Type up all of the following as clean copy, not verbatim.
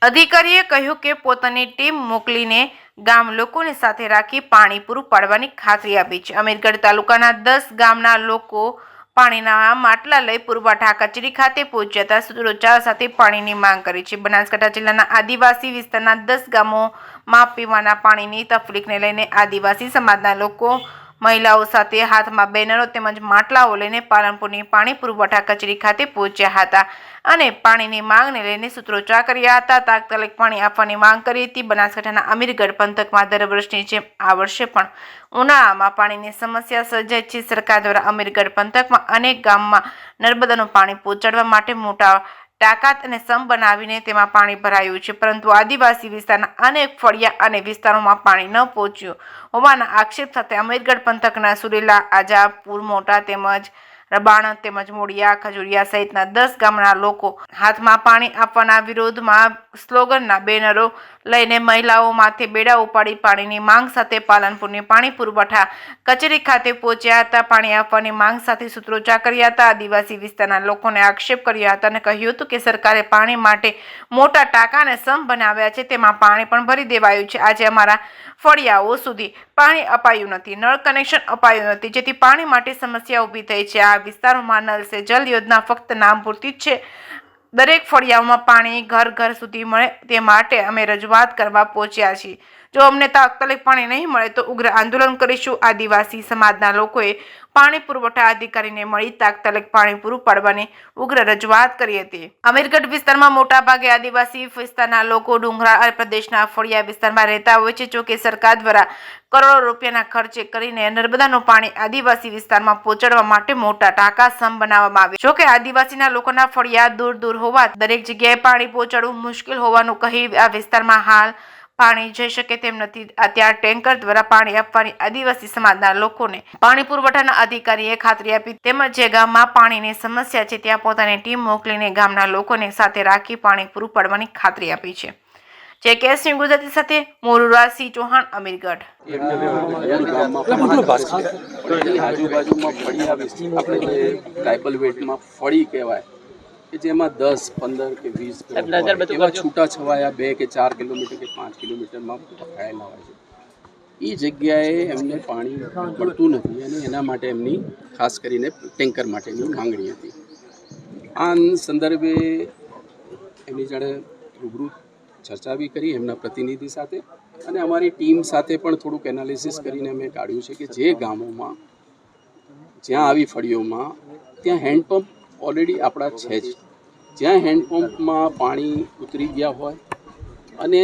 અધિકારીએ કહ્યું કે પોતાની ટીમ મોકલીને ગામ લોકોને સાથે રાખી પાણી પૂરું પાડવાની ખાતરી આપી છે। અમીરગઢ તાલુકાના 10 ગામના લોકો પાણીના માટલા લઈ પુરવઠા કચેરી ખાતે પહોંચ્યા હતા। સૂત્રોચ્ચાર સાથે પાણીની માંગ કરી છે। બનાસકાંઠા જિલ્લાના આદિવાસી વિસ્તારના 10 ગામોમાં પીવાના પાણીની તકલીફને લઈને આદિવાસી સમાજના લોકો મહિલાઓ સાથે હાથમાં બેનરો તેમજ માટલાઓ લઈને પાલનપુરની પાણી પુરવઠા કચેરી ખાતે પહોંચ્યા હતા અને પાણીની માંગને લઈને સૂત્રોચ્ચાર કર્યા હતા। તાત્કાલિક પાણી આપવાની માંગ કરી હતી। બનાસકાંઠાના અમીરગઢ પંથકમાં દર વર્ષની જેમ આ વર્ષે પણ ઉનાળામાં પાણીની સમસ્યા સર્જાય છે। સરકાર દ્વારા અમીરગઢ પંથકમાં અનેક ગામમાં નર્મદાનું પાણી પહોંચાડવા માટે મોટા ટાંકા અને સમ બનાવીને તેમાં પાણી ભરાયું છે, પરંતુ આદિવાસી વિસ્તારના અનેક ફળિયા અને વિસ્તારોમાં પાણી ન પહોંચ્યું હોવાના આક્ષેપ સાથે અમીરગઢ પંથકના સુરેલા, આજાપુર, મોટા તેમજ રબાણ તેમજ મોડિયા, ખજુરિયા સહિતના 10 ગામના લોકો હાથમાં પાણી આપવાના વિરોધમાં સ્લોગનના બેનરો લઈને મહિલાઓ માથે બેડા ઉપાડી પાણીની માંગ સાથે પાલનપુરની પાણી પુરવઠા કચેરી ખાતે પહોંચ્યા હતા। પાણી આપવાની માંગ સાથે સૂત્રોચ્ચાર કર્યા હતા। આદિવાસી વિસ્તારના લોકોને આક્ષેપ કર્યા હતા અને કહ્યું હતું કે સરકારે પાણી માટે મોટા ટાંકા અને સમ બનાવ્યા છે, તેમાં પાણી પણ ભરી દેવાયું છે। આજે અમારા ફળિયાઓ સુધી પાણી અપાયું નથી, નળ કનેક્શન અપાયું નથી, જેથી પાણી માટે સમસ્યા ઊભી થઈ છે। આ વિસ્તારોમાં નલ સે જલ યોજના ફક્ત નામ પૂરતી જ છે। દરેક ફળિયાઓમાં પાણી ઘર ઘર સુધી મળે તે માટે અમે રજૂઆત કરવા પહોંચ્યા છીએ। જો અમને તાત્કાલિક પાણી નહીં મળે તો ઉગ્ર આંદોલન કરીશું। આદિવાસી સમાજના લોકોએ પાણી પુરવઠા અધિકારીને મળી તાત્કાલિક પાણી પૂરું પાડવાની ઉગ્ર રજૂઆત કરી હતી। અમીરગઢ વિસ્તારમાં મોટાભાગે આદિવાસી વિસ્તારના લોકો ડુંગરાળ પ્રદેશના ફળિયા વિસ્તારમાં રહેતા હોય છે। જોકે સરકાર દ્વારા કરોડો રૂપિયાના ખર્ચે કરીને નર્મદાનું પાણી આદિવાસી વિસ્તારમાં પહોંચાડવા માટે મોટા ટાંકા સમ બનાવવામાં આવે। જોકે આદિવાસીના લોકોના ફળિયા દૂર દૂર હોવા દરેક જગ્યાએ પાણી પહોંચાડવું મુશ્કેલ હોવાનું કહી આ વિસ્તારમાં હાલ પાણી જઈ શકે તેમ નથી। અત્યારે ટેન્કર દ્વારા પાણી આપવાની આદિવાસી સમાજના લોકોને પાણી પુરવઠાના અધિકારીએ ખાતરી આપી તેમજ જે ગામમાં પાણીની સમસ્યા છે ત્યાં પોતાની ટીમ મોકલીને ગામના લોકોને સાથે રાખી પાણી પૂરું પાડવાની ખાતરી આપી છે। જેકેએસની ગુજરાતી સાથે મોરુરા સિંહ ચૌહાણ, અમીરગઢ। આજુબાજુમાં ફળિયા આપણે જે ટ્રાઇબલ વેટમાં ફળી કહેવાય કે જેમાં 10, 15 કે 20 એવા છૂટા છવાયા 2 કે 4 કિલોમીટર કે 5 કિલોમીટરમાં પકડાયેલા હોય છે। એ જગ્યાએ એમને પાણી મળતું નથી અને એના માટે એમની ખાસ કરીને ટેન્કર માટેની માંગણી હતી। આ સંદર્ભે એમની જોડે રૂબરૂ ચર્ચા બી કરી એમના પ્રતિનિધિ સાથે અને અમારી ટીમ સાથે પણ થોડુંક એનાલિસિસ કરીને અમે કાઢ્યું છે કે જે ગામોમાં જ્યાં આવી ફળીઓમાં ત્યાં હેન્ડપંપ ઓલરેડી આપણા છે જ, જ્યાં હેન્ડપંપમાં પાણી ઉતરી ગયા હોય અને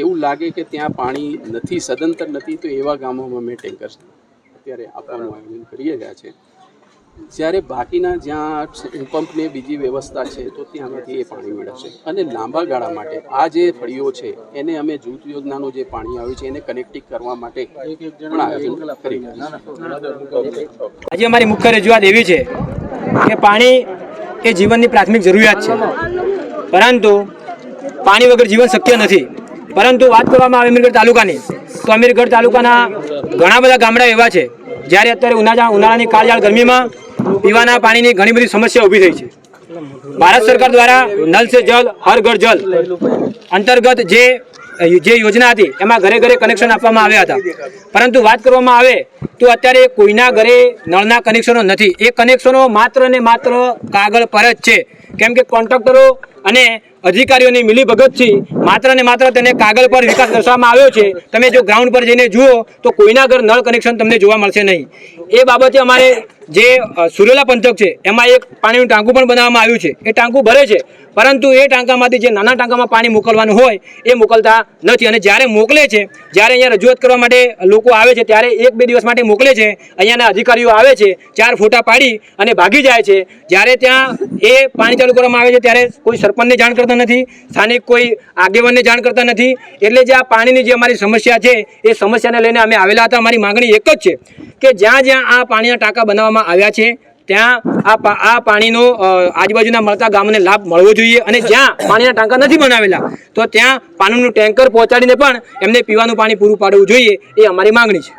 એવું લાગે કે ત્યાં પાણી નથી, સદંતર નથી, તો એવા ગામોમાં અમે ટેન્કર અત્યારે આપવાનું આયોજન કરી રહ્યા છે। જ્યારે બાકીના જ્યાં હેન્ડપંપની બીજી વ્યવસ્થા છે તો ત્યાંથી એ પાણી મેળવશે અને લાંબા ગાળા માટે આ જે ફળીઓ છે એને અમે જૂથ યોજનાનું જે પાણી આવ્યું છે એને કનેક્ટિંગ કરવા માટે પણ આયોજન કરી રહ્યા છીએ। આજે અમારી મુખ્ય રજૂઆત એવી છે કે પાણી એ જીવનની પ્રાથમિક જરૂરિયાત છે, પરંતુ પાણી વગર જીવન શક્ય નથી। પરંતુ વાત કરવામાં આવે અમીરગઢ તાલુકાની તો અમીરગઢ તાલુકાના ઘણા બધા ગામડા એવા છે જ્યારે અત્યારે ઉનાળાની કાળઝાળ ગરમીમાં પીવાના પાણીની ઘણી બધી સમસ્યા ઊભી થઈ છે। ભારત સરકાર દ્વારા નલ સે જલ હર ઘર જલ અંતર્ગત જે યોજના હતી એમાં ઘરે ઘરે કનેક્શન આપવામાં આવ્યા હતા, પરંતુ વાત કરવામાં આવે તો અત્યારે કોઈના ઘરે નળના કનેક્શનો નથી। એ કનેક્શનો માત્ર ને માત્ર કાગળ પર જ છે, કેમ કે કોન્ટ્રાક્ટરો અને અધિકારીઓની મિલીભગતથી માત્ર ને માત્ર તેને કાગળ પર વિકાસ દર્શાવવામાં આવ્યો છે। તમે જો ગ્રાઉન્ડ પર જઈને જુઓ તો કોઈના ઘર નળ કનેક્શન તમને જોવા મળશે નહીં। એ બાબતે અમારે જે સુરેલા પંથક છે એમાં એક પાણીનું ટાંકું પણ બનાવવામાં આવ્યું છે। એ ટાંકું ભરે છે, પરંતુ એ ટાંકામાંથી જે નાના ટાંકામાં પાણી મોકલવાનું હોય એ મોકલતા નથી અને જ્યારે મોકલે છે, જ્યારે અહીંયા રજૂઆત કરવા માટે લોકો આવે છે ત્યારે 1-2 દિવસ માટે મોકલે છે। અહીંયાના અધિકારીઓ આવે છે, 4 ફોટા પાડી અને ભાગી જાય છે। જ્યારે ત્યાં એ પાણી ચાલુ કરવામાં આવે છે ત્યારે કોઈ સરપંચને જાણ કરતા નથી, સ્થાનિક કોઈ આગેવાનને જાણ કરતા નથી। એટલે જે આ પાણીની જે અમારી સમસ્યા છે એ સમસ્યાને લઈને અમે આવેલા હતા। અમારી માગણી એક જ છે કે જ્યાં જ્યાં આ પાણીના ટાંકા બનાવવામાં આવ્યા છે ત્યાં આ પાણીનો આજુબાજુના મળતા ગામોને લાભ મળવો જોઈએ અને જ્યાં પાણીના ટાંકા નથી બનાવેલા તો ત્યાં પાણીનું ટેન્કર પહોંચાડીને પણ એમને પીવાનું પાણી પૂરું પાડવું જોઈએ, એ અમારી માગણી છે।